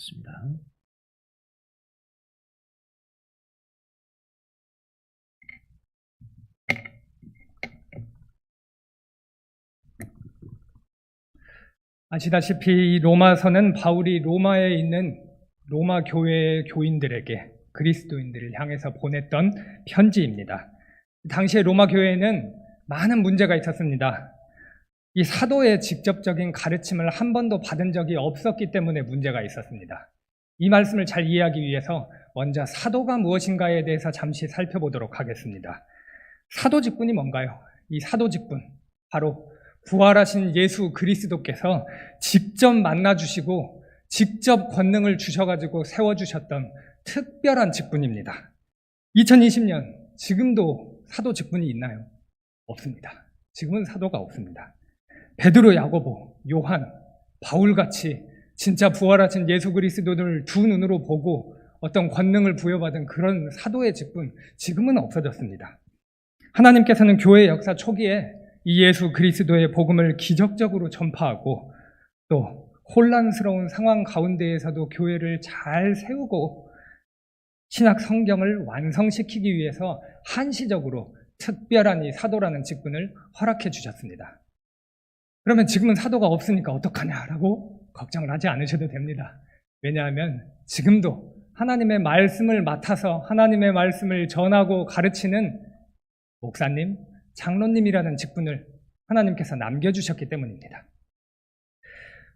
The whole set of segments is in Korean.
좋습니다. 아시다시피 로마서는 바울이 로마에 있는 로마 교회의 교인들에게 그리스도인들을 향해서 보냈던 편지입니다. 당시에 로마 교회에는 많은 문제가 있었습니다. 이 사도의 직접적인 가르침을 한 번도 받은 적이 없었기 때문에 문제가 있었습니다. 이 말씀을 잘 이해하기 위해서 먼저 사도가 무엇인가에 대해서 잠시 살펴보도록 하겠습니다. 사도 직분이 뭔가요? 이 사도 직분, 바로 부활하신 예수 그리스도께서 직접 만나주시고 직접 권능을 주셔가지고 세워주셨던 특별한 직분입니다. 2020년 지금도 사도 직분이 있나요? 없습니다. 지금은 사도가 없습니다. 베드로, 야고보, 요한, 바울같이 진짜 부활하신 예수 그리스도를 두 눈으로 보고 어떤 권능을 부여받은 그런 사도의 직분, 지금은 없어졌습니다. 하나님께서는 교회 역사 초기에 이 예수 그리스도의 복음을 기적적으로 전파하고 또 혼란스러운 상황 가운데에서도 교회를 잘 세우고 신약 성경을 완성시키기 위해서 한시적으로 특별한 이 사도라는 직분을 허락해 주셨습니다. 그러면 지금은 사도가 없으니까 어떡하냐라고 걱정을 하지 않으셔도 됩니다. 왜냐하면 지금도 하나님의 말씀을 맡아서 하나님의 말씀을 전하고 가르치는 목사님, 장로님이라는 직분을 하나님께서 남겨주셨기 때문입니다.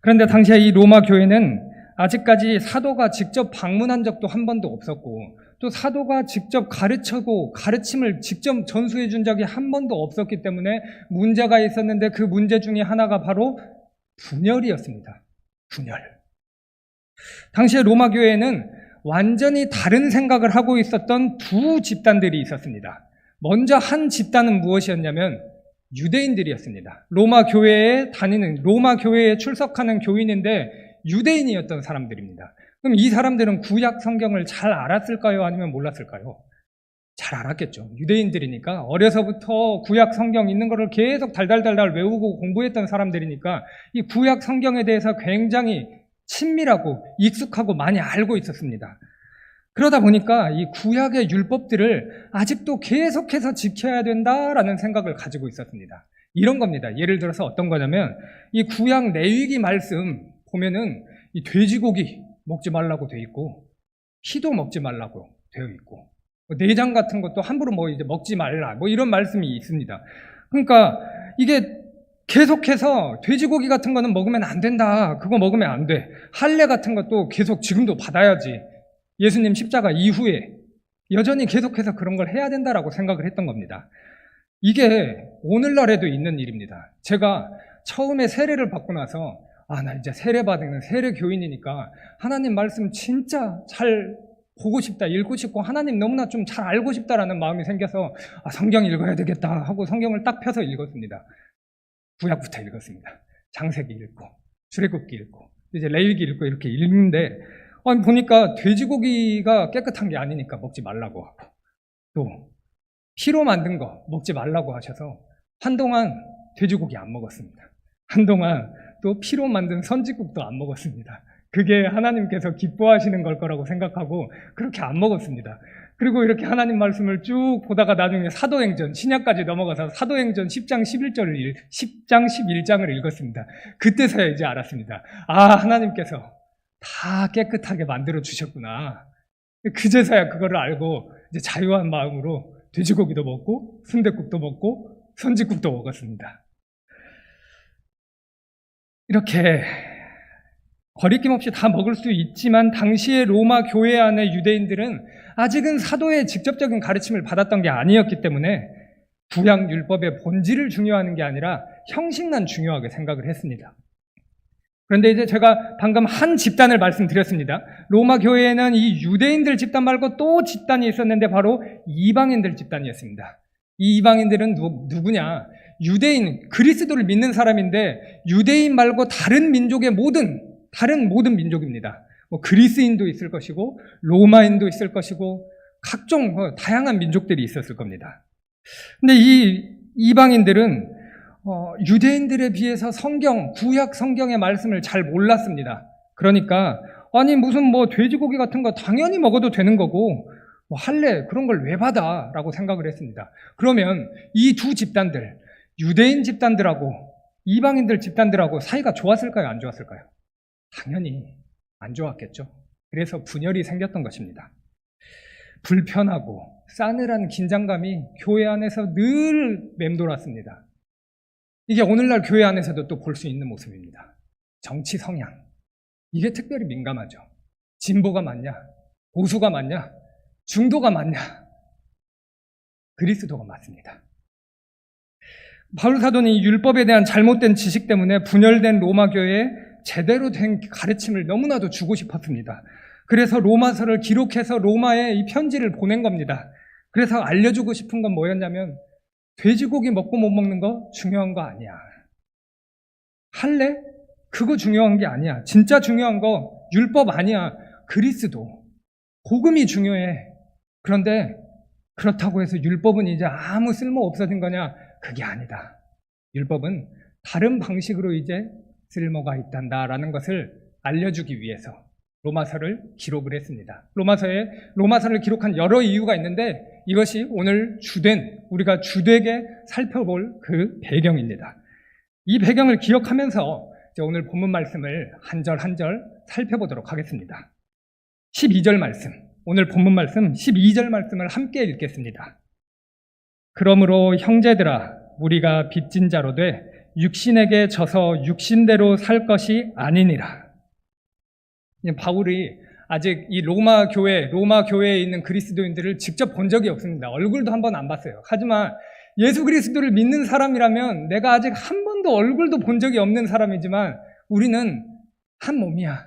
그런데 당시에 이 로마 교회는 아직까지 사도가 직접 방문한 적도 한 번도 없었고 또 사도가 직접 가르치고 가르침을 직접 전수해 준 적이 한 번도 없었기 때문에 문제가 있었는데 그 문제 중에 하나가 바로 분열이었습니다. 분열. 당시에 로마 교회에는 완전히 다른 생각을 하고 있었던 두 집단들이 있었습니다. 먼저 한 집단은 무엇이었냐면 유대인들이었습니다. 로마 교회에 출석하는 교인인데 유대인이었던 사람들입니다. 그럼 이 사람들은 구약 성경을 잘 알았을까요? 아니면 몰랐을까요? 잘 알았겠죠. 유대인들이니까 어려서부터 구약 성경 있는 거를 계속 달달달달 외우고 공부했던 사람들이니까 이 구약 성경에 대해서 굉장히 친밀하고 익숙하고 많이 알고 있었습니다. 그러다 보니까 이 구약의 율법들을 아직도 계속해서 지켜야 된다라는 생각을 가지고 있었습니다. 이런 겁니다. 예를 들어서 어떤 거냐면 이 구약 레위기 말씀 보면은 이 돼지고기 먹지 말라고 돼 있고 피도 먹지 말라고 되어 있고 내장 같은 것도 함부로 이제 먹지 말라 이런 말씀이 있습니다. 그러니까 이게 계속해서 돼지고기 같은 거는 먹으면 안 된다. 그거 먹으면 안 돼. 할례 같은 것도 계속 지금도 받아야지. 예수님 십자가 이후에 여전히 계속해서 그런 걸 해야 된다라고 생각을 했던 겁니다. 이게 오늘날에도 있는 일입니다. 제가 처음에 세례를 받고 나서 나 이제 세례받은 세례 교인이니까 하나님 말씀 진짜 잘 보고 싶다, 읽고 싶고 하나님 너무나 좀 잘 알고 싶다라는 마음이 생겨서 성경 읽어야 되겠다 하고 성경을 딱 펴서 읽었습니다. 구약부터 읽었습니다. 창세기 읽고 출애굽기 읽고 이제 레위기 읽고 이렇게 읽는데 보니까 돼지고기가 깨끗한 게 아니니까 먹지 말라고 하고 또 피로 만든 거 먹지 말라고 하셔서 한동안 돼지고기 안 먹었습니다. 한동안 또 피로 만든 선지국도 안 먹었습니다. 그게 하나님께서 기뻐하시는 걸 거라고 생각하고 그렇게 안 먹었습니다. 그리고 이렇게 하나님 말씀을 쭉 보다가 나중에 사도행전, 신약까지 넘어가서 사도행전 10장 11장을 읽었습니다. 그때서야 이제 알았습니다. 하나님께서 다 깨끗하게 만들어 주셨구나. 그제서야 그거를 알고 이제 자유한 마음으로 돼지고기도 먹고 순댓국도 먹고 선지국도 먹었습니다. 이렇게 거리낌 없이 다 먹을 수 있지만 당시의 로마 교회 안의 유대인들은 아직은 사도의 직접적인 가르침을 받았던 게 아니었기 때문에 구약 율법의 본질을 중요하는 게 아니라 형식만 중요하게 생각을 했습니다. 그런데 이제 제가 방금 한 집단을 말씀드렸습니다. 로마 교회에는 이 유대인들 집단 말고 또 집단이 있었는데 바로 이방인들 집단이었습니다. 이 이방인들은 누구냐? 유대인, 그리스도를 믿는 사람인데 유대인 말고 다른 민족의 모든 민족입니다. 그리스인도 있을 것이고 로마인도 있을 것이고 각종 다양한 민족들이 있었을 겁니다. 근데 이 이방인들은 유대인들에 비해서 구약 성경의 말씀을 잘 몰랐습니다. 그러니까 아니 무슨 뭐 돼지고기 같은 거 당연히 먹어도 되는 거고 뭐 할래 그런 걸 왜 받아? 라고 생각을 했습니다. 그러면 이 두 집단들, 유대인 집단들하고 이방인들 집단들하고 사이가 좋았을까요? 안 좋았을까요? 당연히 안 좋았겠죠. 그래서 분열이 생겼던 것입니다. 불편하고 싸늘한 긴장감이 교회 안에서 늘 맴돌았습니다. 이게 오늘날 교회 안에서도 또 볼 수 있는 모습입니다. 정치 성향, 이게 특별히 민감하죠. 진보가 맞냐? 보수가 맞냐? 중도가 맞냐? 그리스도가 맞습니다. 바울 사도는 율법에 대한 잘못된 지식 때문에 분열된 로마 교회에 제대로 된 가르침을 너무나도 주고 싶었습니다. 그래서 로마서를 기록해서 로마에 이 편지를 보낸 겁니다. 그래서 알려주고 싶은 건 뭐였냐면 돼지고기 먹고 못 먹는 거 중요한 거 아니야. 할래? 그거 중요한 게 아니야. 진짜 중요한 거 율법 아니야. 그리스도. 복음이 중요해. 그런데 그렇다고 해서 율법은 이제 아무 쓸모 없어진 거냐? 그게 아니다. 율법은 다른 방식으로 이제 쓸모가 있단다라는 것을 알려주기 위해서 로마서를 기록을 했습니다. 로마서를 기록한 여러 이유가 있는데 이것이 오늘 우리가 주되게 살펴볼 그 배경입니다. 이 배경을 기억하면서 이제 오늘 본문 말씀을 한 절 한 절 살펴보도록 하겠습니다. 12절 말씀, 오늘 본문 말씀 12절 말씀을 함께 읽겠습니다. 그러므로 형제들아, 우리가 빚진 자로 돼 육신에게 져서 육신대로 살 것이 아니니라. 바울이 아직 이 로마 교회에 있는 그리스도인들을 직접 본 적이 없습니다. 얼굴도 한 번 안 봤어요. 하지만 예수 그리스도를 믿는 사람이라면 내가 아직 한 번도 얼굴도 본 적이 없는 사람이지만 우리는 한 몸이야,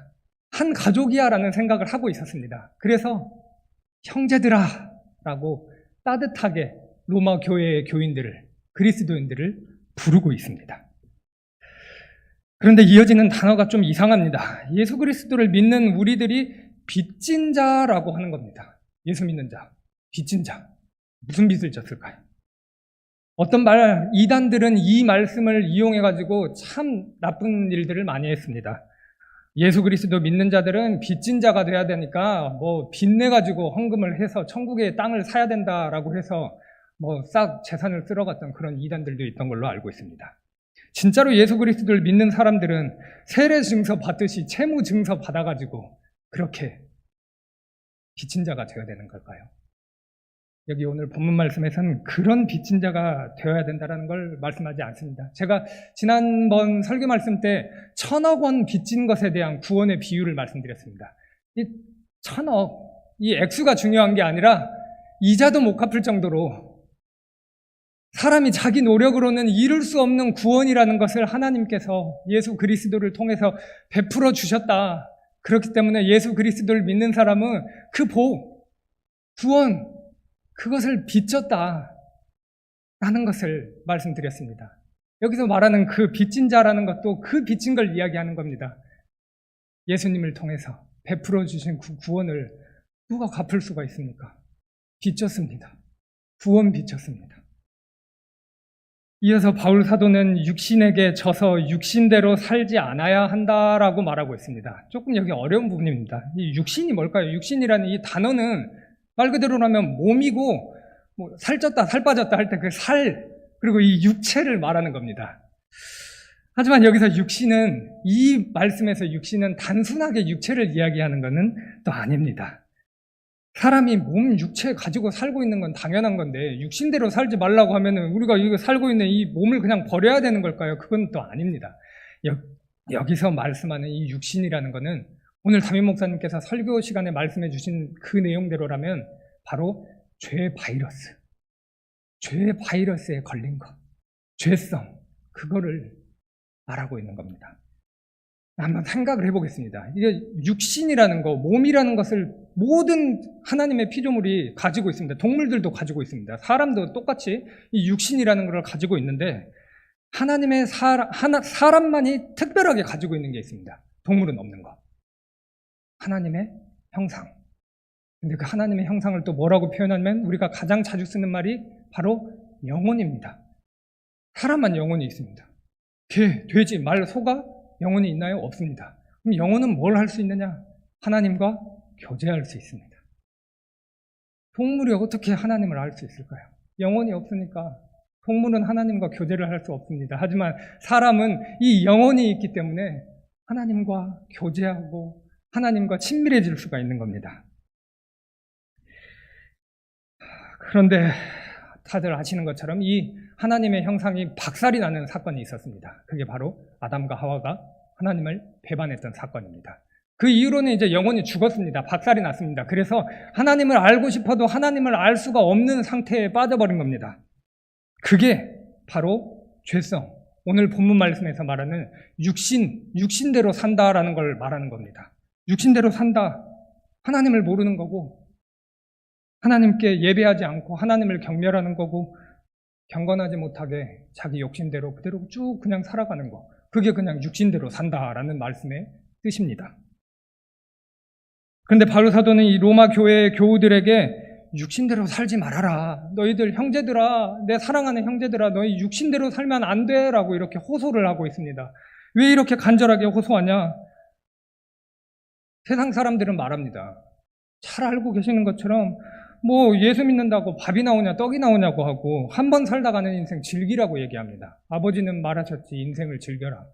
한 가족이야 라는 생각을 하고 있었습니다. 그래서 형제들아 라고 따뜻하게 로마 교회의 그리스도인들을 부르고 있습니다. 그런데 이어지는 단어가 좀 이상합니다. 예수 그리스도를 믿는 우리들이 빚진 자라고 하는 겁니다. 예수 믿는 자, 빚진 자. 무슨 빚을 졌을까요? 이단들은 이 말씀을 이용해가지고 참 나쁜 일들을 많이 했습니다. 예수 그리스도 믿는 자들은 빚진 자가 돼야 되니까 뭐 빚내가지고 헌금을 해서 천국의 땅을 사야 된다라고 해서 뭐 싹 재산을 쓸어갔던 그런 이단들도 있던 걸로 알고 있습니다. 진짜로 예수 그리스도를 믿는 사람들은 세례 증서 받듯이 채무 증서 받아가지고 그렇게 빚진 자가 되어야 되는 걸까요? 여기 오늘 본문 말씀에서는 그런 빚진 자가 되어야 된다는 걸 말씀하지 않습니다. 제가 지난번 설교 말씀 때 1,000억 원 빚진 것에 대한 구원의 비유를 말씀드렸습니다. 이 1,000억, 이 액수가 중요한 게 아니라 이자도 못 갚을 정도로 사람이 자기 노력으로는 이룰 수 없는 구원이라는 것을 하나님께서 예수 그리스도를 통해서 베풀어 주셨다. 그렇기 때문에 예수 그리스도를 믿는 사람은 그 구원, 그것을 빚졌다 라는 것을 말씀드렸습니다. 여기서 말하는 그 빚진 자라는 것도 그 빚진 걸 이야기하는 겁니다. 예수님을 통해서 베풀어 주신 그 구원을 누가 갚을 수가 있습니까? 빚졌습니다. 구원 빚졌습니다. 이어서 바울 사도는 육신에게 져서 육신대로 살지 않아야 한다라고 말하고 있습니다. 조금 여기 어려운 부분입니다. 이 육신이 뭘까요? 육신이라는 이 단어는 말 그대로라면 몸이고 뭐 살쪘다, 살 빠졌다 할 때 그 그리고 이 육체를 말하는 겁니다. 하지만 여기서 이 말씀에서 육신은 단순하게 육체를 이야기하는 것은 또 아닙니다. 사람이 몸, 육체 가지고 살고 있는 건 당연한 건데 육신대로 살지 말라고 하면은 우리가 이거 살고 있는 이 몸을 그냥 버려야 되는 걸까요? 그건 또 아닙니다. 여기서 말씀하는 이 육신이라는 거는 오늘 담임 목사님께서 설교 시간에 말씀해 주신 그 내용대로라면 바로 죄의 바이러스에 걸린 것, 죄성, 그거를 말하고 있는 겁니다. 한번 생각을 해보겠습니다. 이게 육신이라는 거, 몸이라는 것을 모든 하나님의 피조물이 가지고 있습니다. 동물들도 가지고 있습니다. 사람도 똑같이 이 육신이라는 걸 가지고 있는데 하나님의 사람만이 특별하게 가지고 있는 게 있습니다. 동물은 없는 거. 하나님의 형상. 근데 그 하나님의 형상을 또 뭐라고 표현하면 우리가 가장 자주 쓰는 말이 바로 영혼입니다. 사람만 영혼이 있습니다. 개, 돼지, 말, 소가 영혼이 있나요? 없습니다. 그럼 영혼은 뭘 할 수 있느냐? 하나님과 교제할 수 있습니다. 동물이 어떻게 하나님을 알 수 있을까요? 영혼이 없으니까 동물은 하나님과 교제를 할 수 없습니다. 하지만 사람은 이 영혼이 있기 때문에 하나님과 교제하고 하나님과 친밀해질 수가 있는 겁니다. 그런데 다들 아시는 것처럼 이 하나님의 형상이 박살이 나는 사건이 있었습니다. 그게 바로 아담과 하와가 하나님을 배반했던 사건입니다. 그 이후로는 이제 영혼이 죽었습니다. 박살이 났습니다. 그래서 하나님을 알고 싶어도 하나님을 알 수가 없는 상태에 빠져버린 겁니다. 그게 바로 죄성, 오늘 본문 말씀에서 말하는 육신대로 산다라는 걸 말하는 겁니다. 육신대로 산다, 하나님을 모르는 거고 하나님께 예배하지 않고 하나님을 경멸하는 거고 경건하지 못하게 자기 욕심대로 그대로 쭉 그냥 살아가는 거, 그게 그냥 육신대로 산다라는 말씀의 뜻입니다. 그런데 바울 사도는 이 로마 교회의 교우들에게 육신대로 살지 말아라, 너희들 형제들아, 내 사랑하는 형제들아, 너희 육신대로 살면 안 돼 라고 이렇게 호소를 하고 있습니다. 왜 이렇게 간절하게 호소하냐? 세상 사람들은 말합니다. 잘 알고 계시는 것처럼 뭐 예수 믿는다고 밥이 나오냐 떡이 나오냐고 하고 한 번 살다 가는 인생 즐기라고 얘기합니다. 아버지는 말하셨지, 인생을 즐겨라.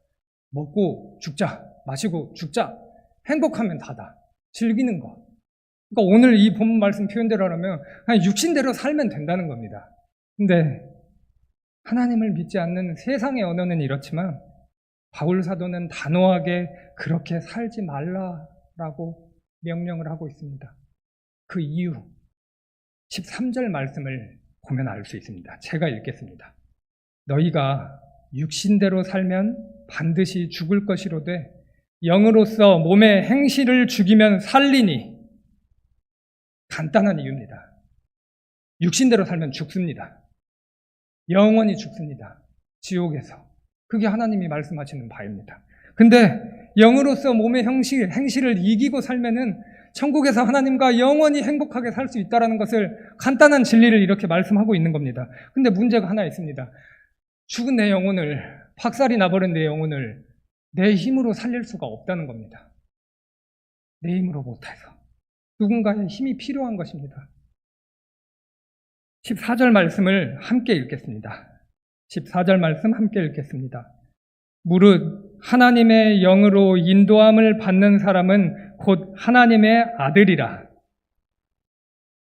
먹고 죽자, 마시고 죽자, 행복하면 다다. 즐기는 거. 그러니까 오늘 이 본문 말씀 표현대로 하면 그냥 육신대로 살면 된다는 겁니다. 근데 하나님을 믿지 않는 세상의 언어는 이렇지만 바울 사도는 단호하게 그렇게 살지 말라라고 명령을 하고 있습니다. 그 이유 13절 말씀을 보면 알 수 있습니다. 제가 읽겠습니다. 너희가 육신대로 살면 반드시 죽을 것이로되 영으로서 몸의 행실을 죽이면 살리니. 간단한 이유입니다. 육신대로 살면 죽습니다. 영원히 죽습니다. 지옥에서. 그게 하나님이 말씀하시는 바입니다. 근데 영으로서 몸의 행실을 이기고 살면은 천국에서 하나님과 영원히 행복하게 살 수 있다는 것을, 간단한 진리를 이렇게 말씀하고 있는 겁니다. 근데 문제가 하나 있습니다. 죽은 내 영혼을, 박살이 나버린 내 영혼을 내 힘으로 살릴 수가 없다는 겁니다. 내 힘으로 못해서. 누군가의 힘이 필요한 것입니다. 14절 말씀을 함께 읽겠습니다. 14절 말씀 함께 읽겠습니다. 무릇 하나님의 영으로 인도함을 받는 사람은 곧 하나님의 아들이라.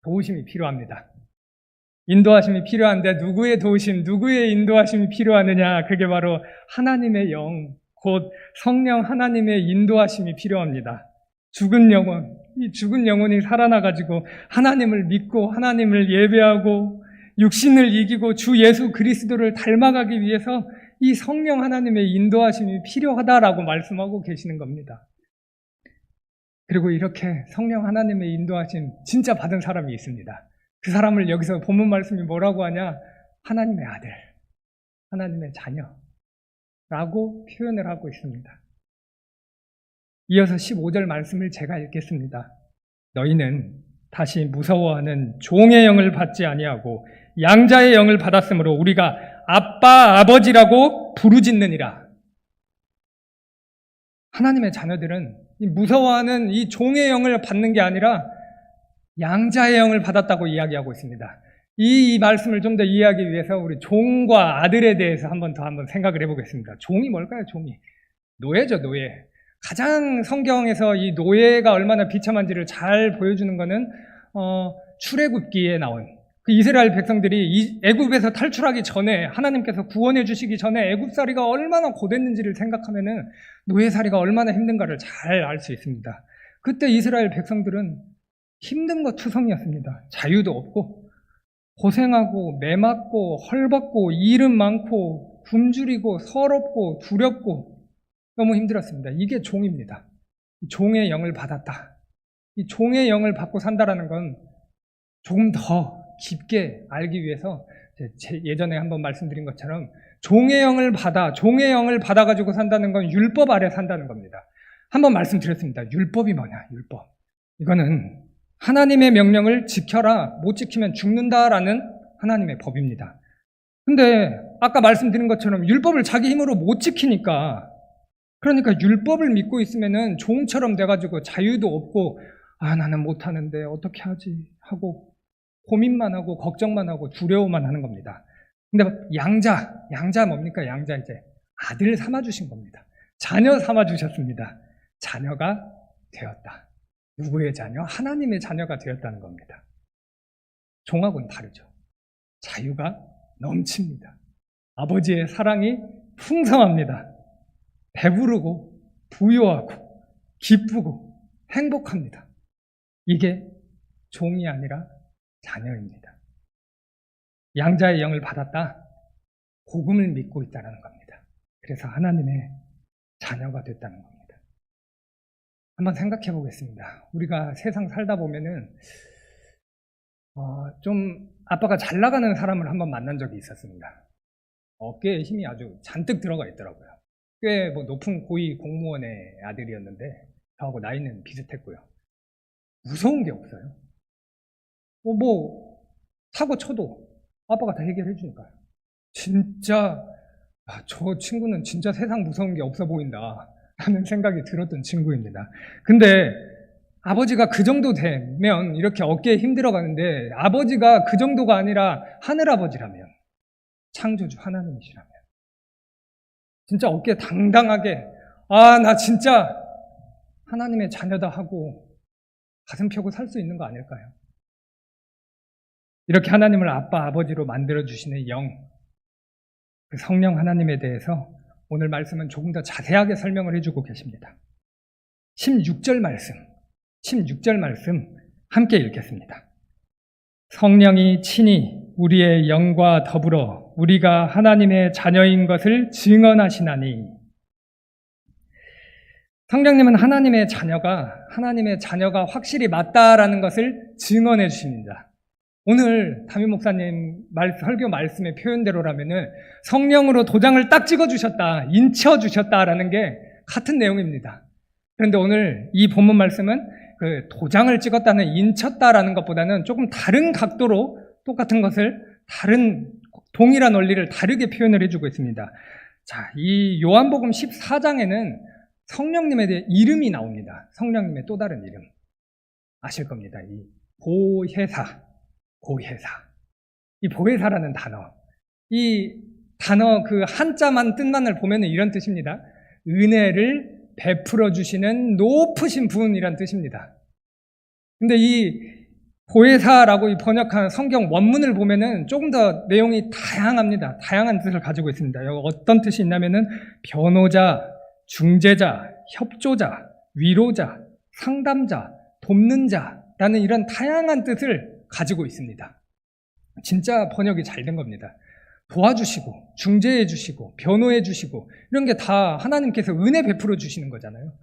도우심이 필요합니다. 인도하심이 필요한데 누구의 도우심, 누구의 인도하심이 필요하느냐? 그게 바로 하나님의 영, 곧 성령 하나님의 인도하심이 필요합니다. 죽은 영혼, 이 죽은 영혼이 살아나가지고 하나님을 믿고 하나님을 예배하고 육신을 이기고 주 예수 그리스도를 닮아가기 위해서 이 성령 하나님의 인도하심이 필요하다라고 말씀하고 계시는 겁니다. 그리고 이렇게 성령 하나님의 인도하심 진짜 받은 사람이 있습니다. 그 사람을 여기서 본문 말씀이 뭐라고 하냐? 하나님의 아들, 하나님의 자녀라고 표현을 하고 있습니다. 이어서 15절 말씀을 제가 읽겠습니다. 너희는 다시 무서워하는 종의 영을 받지 아니하고 양자의 영을 받았으므로 우리가 아빠, 아버지라고 부르짖느니라. 하나님의 자녀들은 이 무서워하는 이 종의 영을 받는 게 아니라 양자의 영을 받았다고 이야기하고 있습니다. 이 말씀을 좀 더 이해하기 위해서 우리 종과 아들에 대해서 한번 생각을 해보겠습니다. 종이 뭘까요? 종이 노예죠, 노예. 가장 성경에서 이 노예가 얼마나 비참한지를 잘 보여주는 것은 출애굽기에 나온 그 이스라엘 백성들이 애굽에서 탈출하기 전에, 하나님께서 구원해 주시기 전에 애굽살이가 얼마나 고됐는지를 생각하면은 노예살이가 얼마나 힘든가를 잘 알 수 있습니다. 그때 이스라엘 백성들은 힘든 것 투성이었습니다. 자유도 없고 고생하고 매맞고 헐벗고 일은 많고 굶주리고 서럽고 두렵고 너무 힘들었습니다. 이게 종입니다. 종의 영을 받았다. 이 종의 영을 받고 산다라는 건 조금 더 깊게 알기 위해서 예전에 한번 말씀드린 것처럼 종의 영을 받아가지고 산다는 건 율법 아래 산다는 겁니다. 한번 말씀드렸습니다. 율법이 뭐냐? 율법. 이거는 하나님의 명령을 지켜라, 못 지키면 죽는다라는 하나님의 법입니다. 근데 아까 말씀드린 것처럼 율법을 자기 힘으로 못 지키니까 그러니까 율법을 믿고 있으면은 종처럼 돼가지고 자유도 없고, 나는 못하는데 어떻게 하지 하고 고민만 하고 걱정만 하고 두려워만 하는 겁니다. 근데 양자 뭡니까? 양자 이제 아들 삼아주신 겁니다. 자녀 삼아주셨습니다. 자녀가 되었다. 누구의 자녀? 하나님의 자녀가 되었다는 겁니다. 종하고는 다르죠. 자유가 넘칩니다. 아버지의 사랑이 풍성합니다. 배부르고 부유하고 기쁘고 행복합니다. 이게 종이 아니라 자녀입니다. 양자의 영을 받았다. 복음을 믿고 있다는 겁니다. 그래서 하나님의 자녀가 됐다는 겁니다. 한번 생각해 보겠습니다. 우리가 세상 살다 보면은 좀 아빠가 잘 나가는 사람을 한번 만난 적이 있었습니다. 어깨에 힘이 아주 잔뜩 들어가 있더라고요. 꽤 높은 고위 공무원의 아들이었는데 저하고 나이는 비슷했고요. 무서운 게 없어요. 사고 쳐도 아빠가 다 해결해 주니까요. 진짜 저 친구는 진짜 세상 무서운 게 없어 보인다 라는 생각이 들었던 친구입니다. 근데 아버지가 그 정도 되면 이렇게 어깨에 힘 들어가는데 아버지가 그 정도가 아니라 하늘아버지라면, 창조주 하나님이시라면 진짜 어깨 당당하게 나 진짜 하나님의 자녀다 하고 가슴 펴고 살 수 있는 거 아닐까요? 이렇게 하나님을 아빠, 아버지로 만들어주시는 영, 그 성령 하나님에 대해서 오늘 말씀은 조금 더 자세하게 설명을 해주고 계십니다. 16절 말씀 함께 읽겠습니다. 성령이 친히 우리의 영과 더불어 우리가 하나님의 자녀인 것을 증언하시나니. 성령님은 하나님의 자녀가 확실히 맞다라는 것을 증언해 주십니다. 오늘 담임 목사님 설교 말씀의 표현대로라면은 성령으로 도장을 딱 찍어주셨다, 인쳐주셨다라는 게 같은 내용입니다. 그런데 오늘 이 본문 말씀은 그 도장을 찍었다는, 인쳤다라는 것보다는 조금 다른 각도로 똑같은 것을 동일한 원리를 다르게 표현을 해주고 있습니다. 자, 이 요한복음 14장에는 성령님에 대해 이름이 나옵니다. 성령님의 또 다른 이름. 아실 겁니다. 이 보혜사. 이 보혜사라는 단어. 이 단어 그 한자만 뜻만을 보면 이런 뜻입니다. 은혜를 베풀어 주시는 높으신 분이란 뜻입니다. 근데 이 보혜사라고 번역한 성경 원문을 보면은 조금 더 내용이 다양합니다. 다양한 뜻을 가지고 있습니다. 여기 어떤 뜻이 있냐면은 변호자, 중재자, 협조자, 위로자, 상담자, 돕는 자라는 이런 다양한 뜻을 가지고 있습니다. 진짜 번역이 잘 된 겁니다. 도와주시고, 중재해주시고, 변호해주시고 이런 게 다 하나님께서 은혜 베풀어 주시는 거잖아요.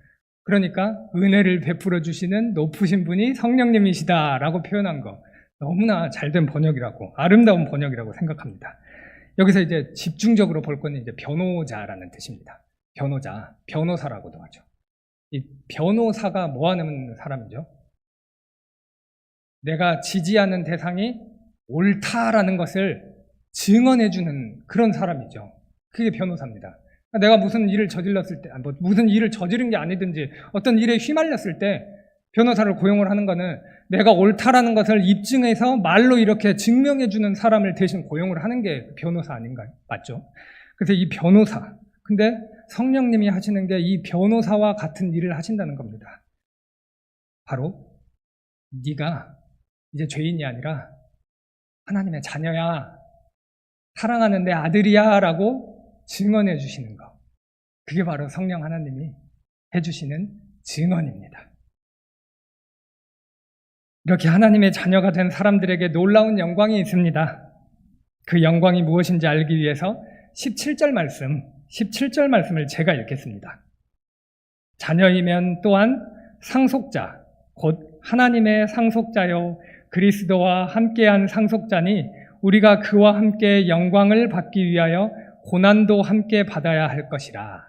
그러니까 은혜를 베풀어 주시는 높으신 분이 성령님이시다라고 표현한 거 너무나 잘된 번역이라고, 아름다운 번역이라고 생각합니다. 여기서 이제 집중적으로 볼 거는 이제 변호자라는 뜻입니다. 변호사라고도 하죠. 이 변호사가 뭐 하는 사람이죠? 내가 지지하는 대상이 옳다라는 것을 증언해주는 그런 사람이죠. 그게 변호사입니다. 내가 무슨 일을 저질렀을 때, 무슨 일을 저지른 게 아니든지 어떤 일에 휘말렸을 때 변호사를 고용을 하는 거는 내가 옳다라는 것을 입증해서 말로 이렇게 증명해주는 사람을 대신 고용을 하는 게 변호사 아닌가요? 맞죠? 그래서 이 변호사, 근데 성령님이 하시는 게 이 변호사와 같은 일을 하신다는 겁니다. 바로 네가 이제 죄인이 아니라 하나님의 자녀야, 사랑하는 내 아들이야 라고 증언해 주시는 거. 그게 바로 성령 하나님이 해주시는 증언입니다. 이렇게 하나님의 자녀가 된 사람들에게 놀라운 영광이 있습니다. 그 영광이 무엇인지 알기 위해서 17절 말씀을 제가 읽겠습니다. 자녀이면 또한 상속자, 곧 하나님의 상속자요 그리스도와 함께한 상속자니 우리가 그와 함께 영광을 받기 위하여 고난도 함께 받아야 할 것이라.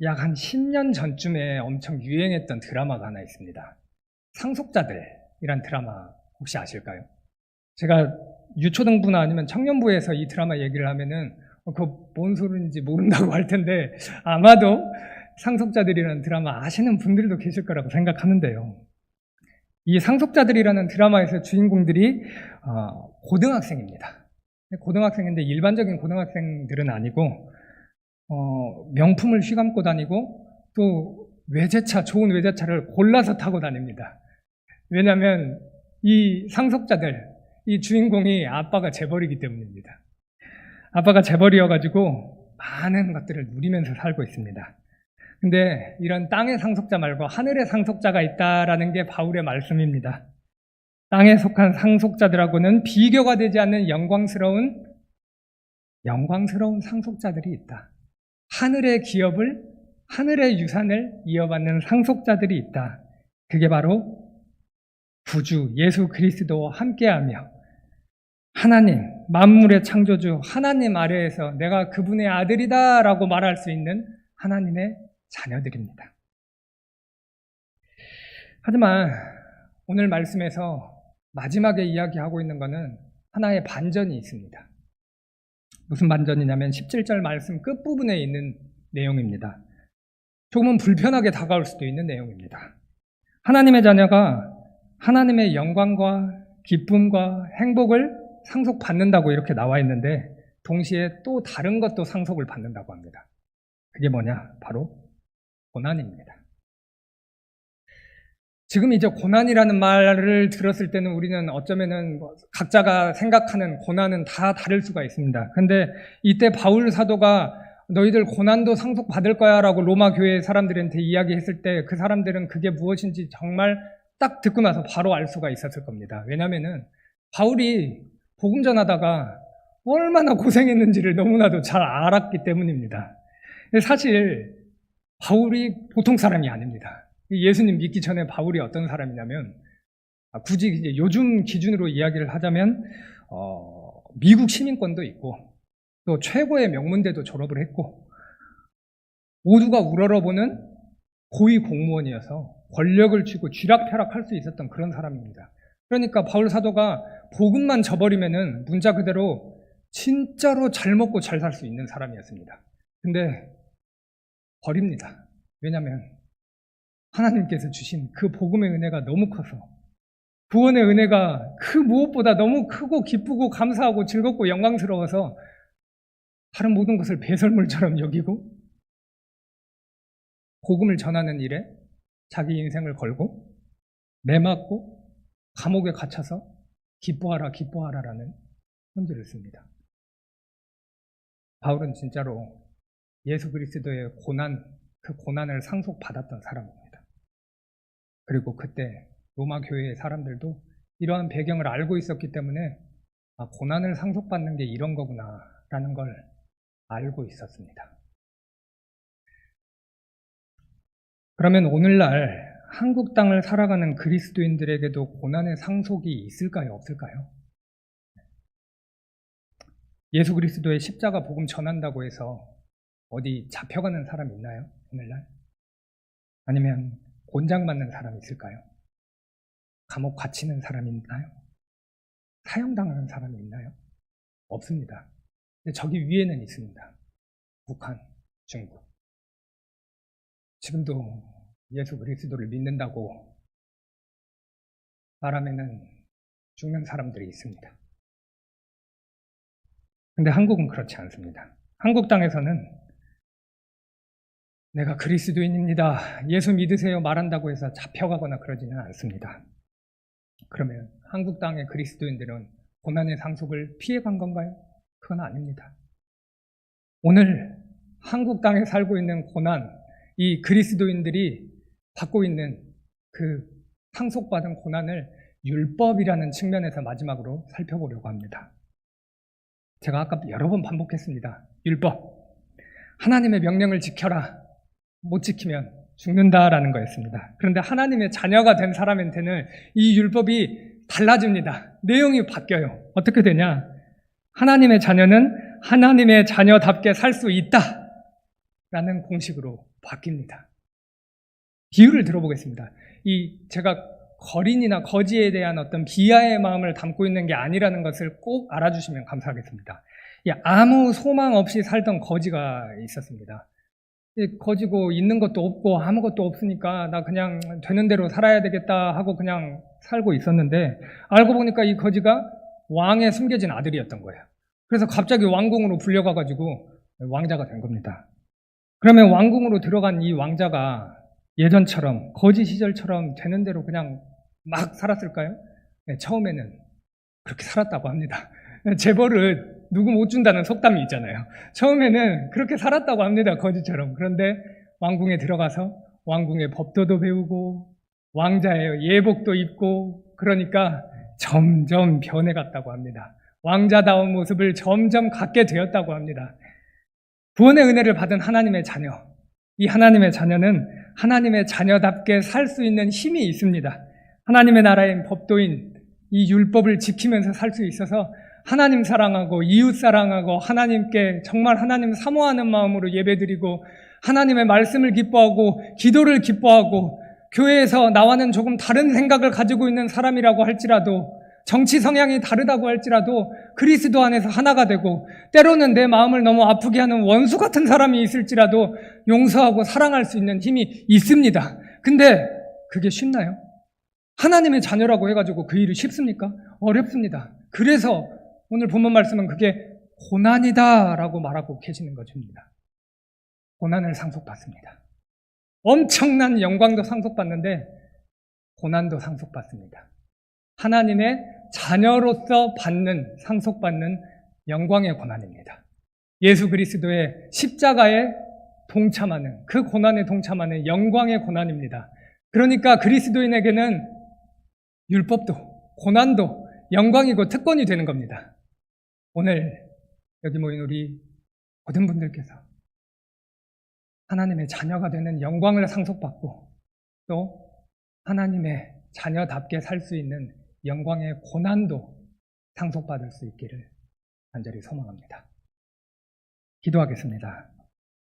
약 한 10년 전쯤에 엄청 유행했던 드라마가 하나 있습니다. 상속자들이란 드라마 혹시 아실까요? 제가 유초등부나 아니면 청년부에서 이 드라마 얘기를 하면은 그거 뭔 소리인지 모른다고 할 텐데 아마도 상속자들이라는 드라마 아시는 분들도 계실 거라고 생각하는데요. 이 상속자들이라는 드라마에서 주인공들이 고등학생입니다. 고등학생인데 일반적인 고등학생들은 아니고 명품을 휘감고 다니고 또 외제차, 좋은 외제차를 골라서 타고 다닙니다. 왜냐하면 이 상속자들, 이 주인공이 아빠가 재벌이기 때문입니다. 아빠가 재벌이어가지고 많은 것들을 누리면서 살고 있습니다. 근데 이런 땅의 상속자 말고 하늘의 상속자가 있다라는 게 바울의 말씀입니다. 땅에 속한 상속자들하고는 비교가 되지 않는 영광스러운 상속자들이 있다. 하늘의 기업을, 하늘의 유산을 이어받는 상속자들이 있다. 그게 바로 구주 예수 그리스도와 함께하며 하나님, 만물의 창조주 하나님 아래에서 내가 그분의 아들이다 라고 말할 수 있는 하나님의 자녀들입니다. 하지만 오늘 말씀에서 마지막에 이야기하고 있는 것은 하나의 반전이 있습니다. 무슨 반전이냐면 17절 말씀 끝부분에 있는 내용입니다. 조금은 불편하게 다가올 수도 있는 내용입니다. 하나님의 자녀가 하나님의 영광과 기쁨과 행복을 상속받는다고 이렇게 나와 있는데 동시에 또 다른 것도 상속을 받는다고 합니다. 그게 뭐냐? 바로 고난입니다. 지금 이제 고난이라는 말을 들었을 때는 우리는 어쩌면은 각자가 생각하는 고난은 다 다를 수가 있습니다. 근데 이때 바울 사도가 너희들 고난도 상속받을 거야 라고 로마 교회 사람들한테 이야기했을 때 그 사람들은 그게 무엇인지 정말 딱 듣고 나서 바로 알 수가 있었을 겁니다. 왜냐면은 바울이 복음 전하다가 얼마나 고생했는지를 너무나도 잘 알았기 때문입니다. 사실 바울이 보통 사람이 아닙니다. 예수님 믿기 전에 바울이 어떤 사람이냐면 굳이 이제 요즘 기준으로 이야기를 하자면 미국 시민권도 있고 또 최고의 명문대도 졸업을 했고 모두가 우러러보는 고위 공무원이어서 권력을 쥐고 쥐락펴락할 수 있었던 그런 사람입니다. 그러니까 바울 사도가 복음만 져버리면은 문자 그대로 진짜로 잘 먹고 잘 살 수 있는 사람이었습니다. 근데 버립니다. 왜냐하면 하나님께서 주신 그 복음의 은혜가 너무 커서 구원의 은혜가 그 무엇보다 너무 크고 기쁘고 감사하고 즐겁고 영광스러워서 다른 모든 것을 배설물처럼 여기고 복음을 전하는 일에 자기 인생을 걸고 매맞고 감옥에 갇혀서 기뻐하라 기뻐하라라는 편지를 씁니다. 바울은 진짜로 예수 그리스도의 고난, 그 고난을 상속받았던 사람입니다. 그리고 그때 로마 교회의 사람들도 이러한 배경을 알고 있었기 때문에 고난을 상속받는 게 이런 거구나라는 걸 알고 있었습니다. 그러면 오늘날 한국 땅을 살아가는 그리스도인들에게도 고난의 상속이 있을까요? 없을까요? 예수 그리스도의 십자가 복음 전한다고 해서 어디 잡혀가는 사람이 있나요? 오늘날? 아니면 곤장 맞는 사람이 있을까요? 감옥 갇히는 사람이 있나요? 사형당하는 사람이 있나요? 없습니다. 근데 저기 위에는 있습니다. 북한, 중국. 지금도 예수 그리스도를 믿는다고 말하면은 죽는 사람들이 있습니다. 근데 한국은 그렇지 않습니다. 한국 땅에서는 내가 그리스도인입니다. 예수 믿으세요 말한다고 해서 잡혀가거나 그러지는 않습니다. 그러면 한국 땅의 그리스도인들은 고난의 상속을 피해간 건가요? 그건 아닙니다. 오늘 한국 땅에 살고 있는 고난, 이 그리스도인들이 받고 있는 그 상속받은 고난을 율법이라는 측면에서 마지막으로 살펴보려고 합니다. 제가 아까 여러 번 반복했습니다. 율법. 하나님의 명령을 지켜라. 못 지키면 죽는다라는 거였습니다. 그런데 하나님의 자녀가 된 사람한테는 이 율법이 달라집니다. 내용이 바뀌어요. 어떻게 되냐? 하나님의 자녀는 하나님의 자녀답게 살 수 있다라는 공식으로 바뀝니다. 비유를 들어보겠습니다. 제가 거린이나 거지에 대한 어떤 비하의 마음을 담고 있는 게 아니라는 것을 꼭 알아주시면 감사하겠습니다. 아무 소망 없이 살던 거지가 있었습니다. 거지고 있는 것도 없고 아무것도 없으니까 나 그냥 되는 대로 살아야 되겠다 하고 그냥 살고 있었는데 알고 보니까 이 거지가 왕의 숨겨진 아들이었던 거예요. 그래서 갑자기 왕궁으로 불려가가지고 왕자가 된 겁니다. 그러면 왕궁으로 들어간 이 왕자가 예전처럼 거지 시절처럼 되는 대로 그냥 막 살았을까요? 네, 처음에는 그렇게 살았다고 합니다. 재벌은 누구 못 준다는 속담이 있잖아요. 처음에는 그렇게 살았다고 합니다. 거지처럼. 그런데 왕궁에 들어가서 왕궁의 법도도 배우고 왕자의 예복도 입고 그러니까 점점 변해갔다고 합니다. 왕자다운 모습을 점점 갖게 되었다고 합니다. 구원의 은혜를 받은 하나님의 자녀. 이 하나님의 자녀는 하나님의 자녀답게 살 수 있는 힘이 있습니다. 하나님의 나라인 법도인 이 율법을 지키면서 살 수 있어서 하나님 사랑하고 이웃 사랑하고 하나님께 정말 하나님 사모하는 마음으로 예배드리고 하나님의 말씀을 기뻐하고 기도를 기뻐하고 교회에서 나와는 조금 다른 생각을 가지고 있는 사람이라고 할지라도 정치 성향이 다르다고 할지라도 그리스도 안에서 하나가 되고 때로는 내 마음을 너무 아프게 하는 원수 같은 사람이 있을지라도 용서하고 사랑할 수 있는 힘이 있습니다. 근데 그게 쉽나요? 하나님의 자녀라고 해가지고 그 일이 쉽습니까? 어렵습니다. 그래서 오늘 본문 말씀은 그게 고난이다라고 말하고 계시는 것입니다. 고난을 상속받습니다. 엄청난 영광도 상속받는데 고난도 상속받습니다. 하나님의 자녀로서 받는, 상속받는 영광의 고난입니다. 예수 그리스도의 십자가에 동참하는, 그 고난에 동참하는 영광의 고난입니다. 그러니까 그리스도인에게는 율법도, 고난도 영광이고 특권이 되는 겁니다. 오늘 여기 모인 우리 모든 분들께서 하나님의 자녀가 되는 영광을 상속받고 또 하나님의 자녀답게 살 수 있는 영광의 고난도 상속받을 수 있기를 간절히 소망합니다. 기도하겠습니다.